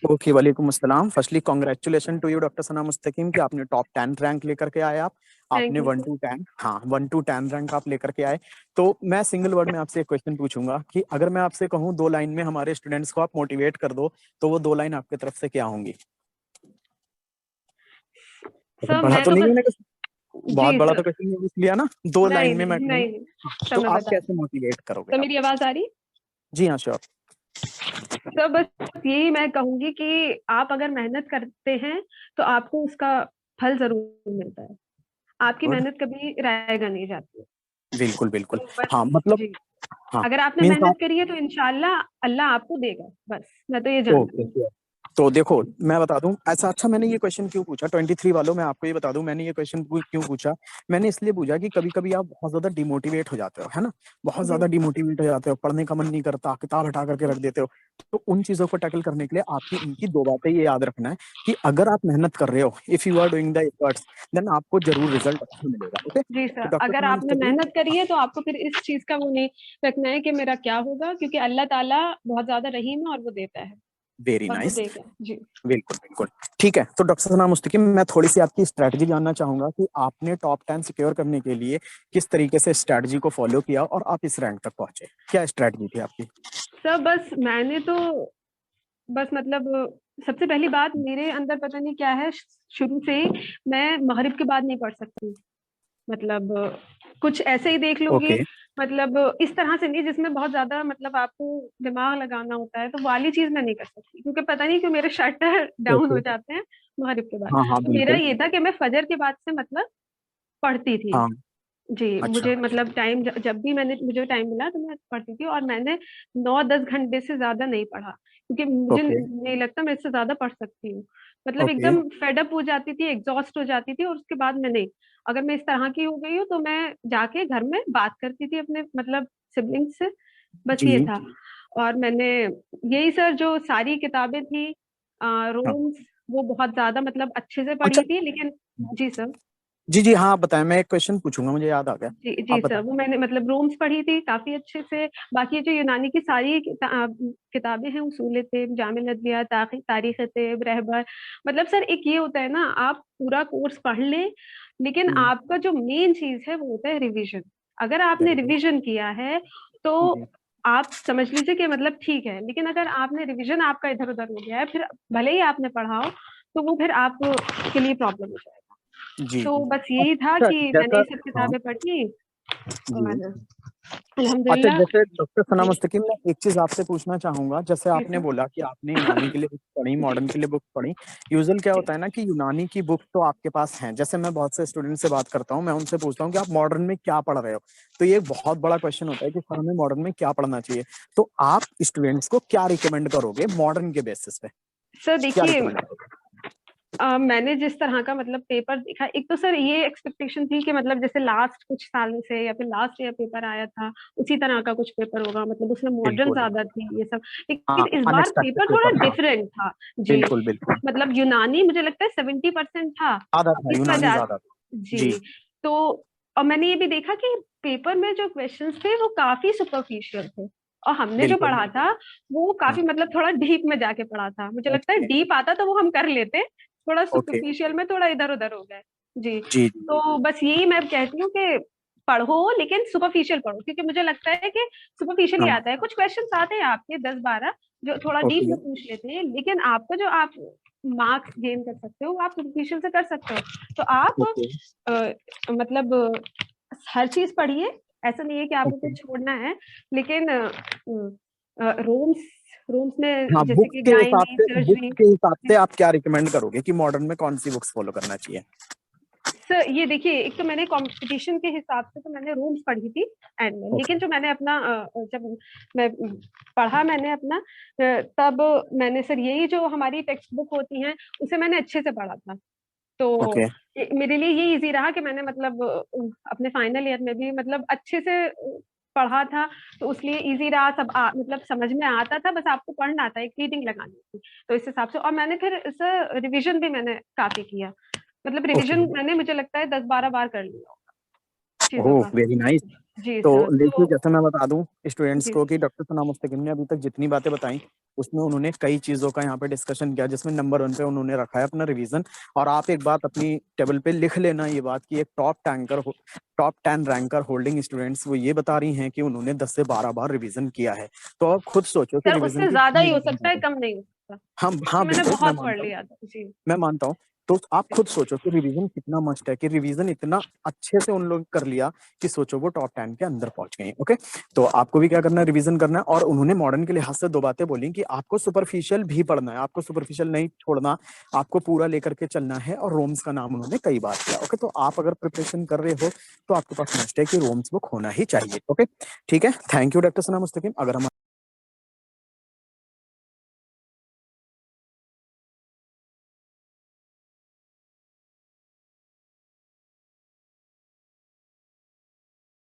Okay, वालेकुम अस्सलाम। Firstly congratulation to you doctor Sana Mustaqeem कि आपने टॉप 10 रैंक लेकर के आए। आप थैंक आपने यू 1 सर। टू 10, हाँ 1 टू 10 रैंक आप लेकर के आए। तो मैं सिंगल वर्ड में आपसे एक क्वेश्चन पूछूंगा कि अगर मैं आपसे कहूँ 2 लाइन में हमारे स्टूडेंट्स को आप मोटिवेट कर दो, तो वो 2 लाइन आपकी तरफ से क्या होंगी? बहुत सर बड़ा मैं तो तो नहीं बस। मैंने बहुत जी बड़ा तो सर। क्वेश्चन नहीं लिया ना, 2 लाइन नहीं में मैं नहीं कहूँ। नहीं नहीं। हाँ, सर तो मैं आप बता कैसे दूँ। मोटिवेट करोगे सर आप? मेरी आवाज आ रही? जी हाँ, श्योर। सर बस यही मैं कहूंगी कि आप अगर मेहनत करते हैं तो आपको उसका फल जरूर मिलता है। आपकी गुड। मेहनत कभी रायगा नहीं जाती है। बिल्कुल बिल्कुल। तो बस। हाँ मतलब। जी। हाँ। अगर आपने मीन्स मेहनत आप। करी है तो इंशाल्लाह अल्लाह आपको देगा। बस मैं तो ये जानती हूँ। ओके। तो देखो, मैं बता दूं ऐसा। अच्छा, मैंने ये क्वेश्चन क्यों पूछा 23 वालों, मैं आपको ये बता दूं मैंने ये क्वेश्चन क्यों पूछा। मैंने इसलिए पूछा कि कभी कभी आप बहुत ज्यादा डिमोटिवेट हो जाते हो, है ना। बहुत जी ज्यादा डिमोटिवेट हो जाते हो, पढ़ने का मन नहीं करता, किताब हटा करके रख देते हो। तो उन चीजों को टैकल करने के लिए आपकी इनकी 2 बातें ये याद रखना है कि अगर आप मेहनत कर रहे हो, if you are doing the efforts, then आपको जरूर रिजल्ट अच्छा मिलेगा। ओके, जी तो सर, डॉक्टर अगर सना आपने मुस्तकीम। मेहनत करी है तो आपको फिर इस चीज का वो नहीं रखना है कि मेरा क्या होगा, क्योंकि अल्लाह ताला बहुत ज्यादा रहीम है और वो देता है वेरी और वो नाइस। देगा। जी। बिल्कुल बिल्कुल। ठीक है, तो डॉक्टर सना मुस्तकीम, मैं थोड़ी सी आपकी स्ट्रैटेजी जानना चाहूंगा कि आपने टॉप 10 सिक्योर करने के लिए किस तरीके से स्ट्रैटेजी को फॉलो किया और आप इस रैंक तक पहुंचे। क्या स्ट्रैटेजी थी आपकी? सर बस मैंने तो बस मतलब सबसे पहली बात मेरे अंदर पता नहीं क्या है, शुरू से ही मैं मगरिब के बाद नहीं पढ़ सकती। मतलब कुछ ऐसे ही देख लूंगी। ओके। मतलब इस तरह से नहीं जिसमें बहुत ज्यादा मतलब आपको दिमाग लगाना होता है, तो वाली चीज मैं नहीं कर सकती, क्योंकि पता नहीं क्यों मेरे शटर डाउन ओके। हो जाते हैं मगरिब के बाद। हाँ हाँ, तो मेरा बिल्कुल। ये था कि मैं फजर के बाद से मतलब पढ़ती थी। हाँ। जी, अच्छा। मुझे मतलब टाइम जब भी मैंने मुझे टाइम मिला तो मैं पढ़ती थी, और मैंने 9-10 घंटे से ज्यादा नहीं पढ़ा, क्योंकि मुझे ओके। नहीं लगता मैं इससे ज्यादा पढ़ सकती हूँ। मतलब ओके। एकदम फेडअप हो जाती थी, एग्जॉस्ट हो जाती थी, और उसके बाद मैं नहीं। अगर मैं इस तरह की हो गई हूँ तो मैं जाके घर में बात करती थी अपने मतलब सिबलिंग्स से। बस ये जी। था। और मैंने यही सर जो सारी किताबें थी हाँ। रोम्स, वो बहुत ज्यादा मतलब अच्छे से अच्छा। पढ़ी थी, लेकिन। जी सर। जी जी, हाँ, आप बताएं, मैं एक क्वेश्चन पूछूंगा, मुझे याद आ गया। जी आप जी सर, बताएं। वो मैंने मतलब रोम्स पढ़ी थी काफी अच्छे से। बाकी जो यूनानी की सारी किताबें हैं, उसूल तिब, जामिल अदविया, तारीख तिब, रहबर। मतलब सर एक ये होता है ना, आप पूरा कोर्स पढ़ लें, लेकिन आपका जो मेन चीज है वो होता है रिवीजन। अगर आपने वेरी गुड। रिवीजन किया है तो जी। आप समझ लीजिए कि मतलब ठीक है, लेकिन अगर आपने रिवीजन आपका इधर उधर हो गया है, फिर भले ही आपने पढ़ा हो, तो वो फिर आपके लिए प्रॉब्लम हो जाएगा। जी तो जी। बस यही था अच्छा कि मैंने जैसा। ये सब हाँ। किताबें पढ़ी। जी। और अच्छा, अल्हम्दुलिल्लाह। जैसे डॉक्टर सना जी मुस्तकीम, मैं एक चीज आपसे पूछना चाहूंगा। जैसे जी आपने सर। बोला कि आपने यूनानी के लिए बुक पढ़ी, मॉडर्न के लिए बुक पढ़ी। यूजुअल क्या जी होता है ना कि यूनानी की बुक तो आपके पास है। जैसे मैं बहुत से स्टूडेंट से बात करता हूँ, मैं उनसे पूछता हूँ कि आप मॉडर्न में क्या पढ़ रहे हो। तो ये एक बहुत बड़ा क्वेश्चन होता है कि सर हमें मॉडर्न में क्या पढ़ना चाहिए। तो आप स्टूडेंट्स को क्या रिकमेंड करोगे मॉडर्न के बेसिस पे? सर क्या देखिए, रिकमेंड करोगे? मैंने जिस तरह का मतलब पेपर देखा, एक तो सर ये एक्सपेक्टेशन थी कि मतलब जैसे लास्ट कुछ साल से या फिर लास्ट ईयर पेपर आया था, उसी तरह का कुछ पेपर होगा, मतलब उसमें मॉडर्न बिल्कुल। ज्यादा थी ये सब। हाँ, लेकिन इस बार अनएक्सपेक्टेड पेपर थोड़ा पेपर था। डिफरेंट था। जी। बिल्कुल बिल्कुल। मतलब यूनानी मुझे लगता है 70% था। ज्यादा था, इस यूनानी वजह। ज्यादा था। जी। जी। तो और मैंने ये भी देखा कि पेपर में जो क्वेश्चंस थे वो काफी सुपरफिशियल थे, और हमने जो बिल्कुल। पढ़ा था वो हाँ। काफी मतलब थोड़ा डीप में जाके पढ़ा था। मुझे लगता है ओके। डीप आता तो वो हम कर लेते, थोड़ा ओके। सुपरफिशियल में थोड़ा इधर उधर हो गए। जी। जी जी। तो बस यही मैं कहती हूँ कि पढ़ो, लेकिन सुपरफिशियल पढ़ो, क्योंकि मुझे लगता है कि सुपरफिशियल ही हाँ। आता है। कुछ क्वेश्चन आते हैं आपके 10-12 जो थोड़ा डीप ओके। में पूछ लेते हैं, लेकिन आपका जो आप मार्क्स गेन कर सकते हो वो आप सुपरफिशियल से कर सकते हो। तो आप ओके। मतलब हर चीज पढ़िए। ऐसा नहीं है कि आपको ओके। कुछ छोड़ना है, लेकिन रोम्स रोम्स में हाँ, जैसे बुक्स कि के हिसाब गायनी से, बुक्स सर्जरी। के हिसाब से आप क्या रिकमेंड करोगे कि मॉडर्न में कौन सी बुक्स फॉलो करना चाहिए? सर ये देखिए, एक तो मैंने कंपटीशन के हिसाब से तो मैंने रूम्स पढ़ी थी एंड में, ओके। लेकिन जो मैंने अपना जब मैं पढ़ा मैंने अपना तब मैंने सर यही जो हमारी टेक्स्ट बुक होती हैं उसे मैंने अच्छे से पढ़ा था। तो ओके। मेरे लिए ये इजी रहा कि मैंने मतलब अपने फाइनल ईयर में भी मतलब अच्छे से पढ़ा था। तो उसलिए इजी रहा, सब मतलब समझ में आता था, बस आपको पढ़ना था, एक रीडिंग लगानी थी। तो इस हिसाब से, और मैंने फिर सर रिवीजन भी मैंने काफी किया। मतलब ओके। रिवीजन मैंने मुझे लगता है 10-12 बार कर लिया होगा चीजों ओह, का। Very nice. जी तो सर, देखिए, तो जैसे मैं बता दूं स्टूडेंट्स जी, को कि डॉक्टर सना मुस्तकिम ने अभी तक जितनी बातें बताई उसमें उन्होंने कई चीजों का यहाँ पे डिस्कशन किया, जिसमें नंबर 1 पे उन्होंने रखा है अपना रिवीजन। और आप एक बात अपनी टेबल पे लिख लेना, ये बात कि एक टॉप 10 रैंकर होल्डिंग स्टूडेंट्स वो ये बता रही हैं कि उन्होंने 10 से 12 बार रिवीजन किया है। तो आप खुद सोचो कि सर रिवीजन उससे की ज़्यादा कितनी ही हो सकता है, इम्पोर्टेंट है। कम नहीं हो सकता, हाँ क्योंकि हाँ, मैंने बिल्कुल मैं बहुत पढ़ मानता हूँ। लिया था। जी, मैं मानता हूँ। तो आप जी। खुद सोचो कि रिवीजन कितना मस्ट है, कि रिवीजन इतना अच्छे से उन लोग कर लिया कि सोचो वो टॉप 10 के अंदर पहुंच गए। ओके, तो आपको भी क्या करना है, रिवीजन करना है। और उन्होंने मॉडर्न के लिहाज से 2 बातें बोली कि आपको सुपरफिशियल भी पढ़ना है, आपको सुपरफिशियल नहीं छोड़ना, आपको पूरा लेकर के चलना है। और रोम्स का नाम उन्होंने कई बार किया। ओके, तो आप अगर प्रिपरेशन कर रहे हो तो आपके पास मस्ट है कि रोम्स वो खोना ही चाहिए। ओके, ठीक है, थैंक यू डॉक्टर सना मुस्तकीम। अगर हम